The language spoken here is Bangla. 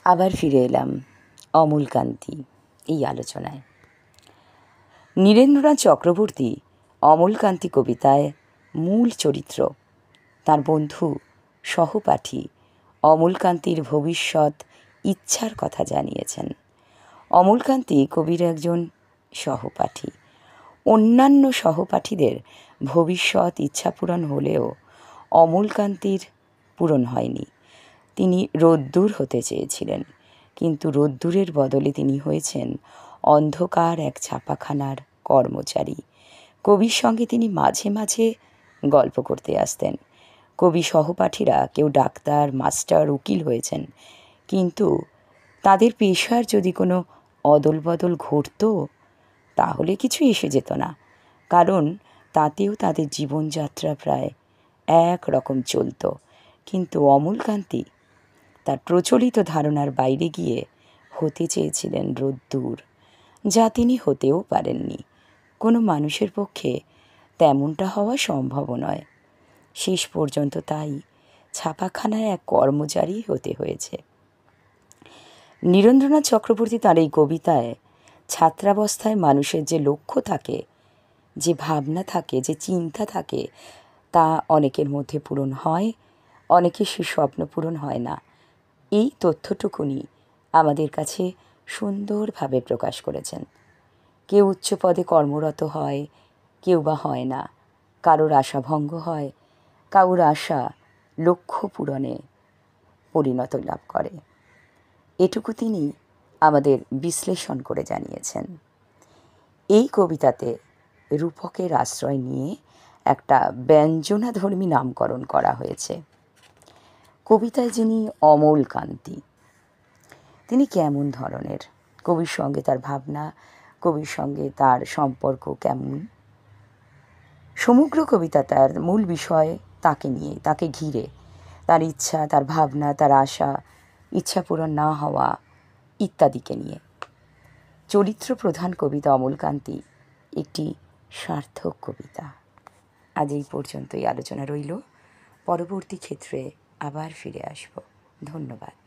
আবার ফিরে এলাম অমলকান্তি এই আলোচনায়। নীরেন্দ্রনাথ চক্রবর্তী অমলকান্তি কবিতায় মূল চরিত্র, তার বন্ধু সহপাঠী অমলকান্তির ভবিষ্যৎ ইচ্ছার কথা জানিয়েছেন। অমলকান্তি কবির একজন সহপাঠী। অন্যান্য সহপাঠীদের ভবিষ্যৎ ইচ্ছা পূরণ হলেও অমলকান্তির পূরণ হয়নি। তিনি রোদ্দুর হতে চেয়েছিলেন, কিন্তু রোদ্দুরের বদলে তিনি হয়েছেন অন্ধকার এক ছাপাখানার কর্মচারী। কবির সঙ্গে তিনি মাঝে মাঝে গল্প করতে আসতেন। কবি সহপাঠীরা কেউ ডাক্তার, মাস্টার, উকিল হয়েছেন, কিন্তু তাদের পেশার যদি কোনো অদল বদল ঘটত তাহলে কিছু এসে যেত না, কারণ তাতেও তাদের জীবনযাত্রা প্রায় এক রকম চলত। কিন্তু অমলকান্তি তার প্রচলিত ধারণার বাইরে গিয়ে হতে চেয়েছিলেন রোদ্দুর, যা তিনি হতেও পারেননি। কোনো মানুষের পক্ষে তেমনটা হওয়া সম্ভব নয়। শেষ পর্যন্ত তাই ছাপাখানায় এক কর্মচারী হতে হয়েছে। নীরেন্দ্রনাথ চক্রবর্তী তার এই কবিতায় ছাত্রাবস্থায় মানুষের যে লক্ষ্য থাকে, যে ভাবনা থাকে, যে চিন্তা থাকে, তা অনেকের মধ্যে পূরণ হয়, অনেকের সে স্বপ্ন পূরণ হয় না। এই তথ্যটুকুনি আমাদের কাছে সুন্দরভাবে প্রকাশ করেছেন। কেউ উচ্চ পদে কর্মরত হয়, কেউ বা হয় না। কারোর আশা ভঙ্গ হয়, কারোর আশা লক্ষ্য পূরণে পরিণত লাভ করে। এটুকু তিনি আমাদের বিশ্লেষণ করে জানিয়েছেন। এই কবিতাতে রূপকের আশ্রয় নিয়ে একটা ব্যঞ্জনাধর্মী নামকরণ করা হয়েছে। কবিতায় যিনি অমলকান্তি, তিনি কেমন ধরনের? কবির সঙ্গে তার ভাবনা, কবির সঙ্গে তার সম্পর্ক কেমন? সমগ্র কবিতা তার মূল বিষয় তাকে নিয়ে, তাকে ঘিরে, তার ইচ্ছা, তার ভাবনা, তার আশা, ইচ্ছা পূরণ না হওয়া ইত্যাদিকে নিয়ে। চরিত্র প্রধান কবিতা অমলকান্তি একটি সার্থক কবিতা। আজ এই পর্যন্তই আলোচনা রইল। পরবর্তী ক্ষেত্রে আবার ফিরে আসব। ধন্যবাদ।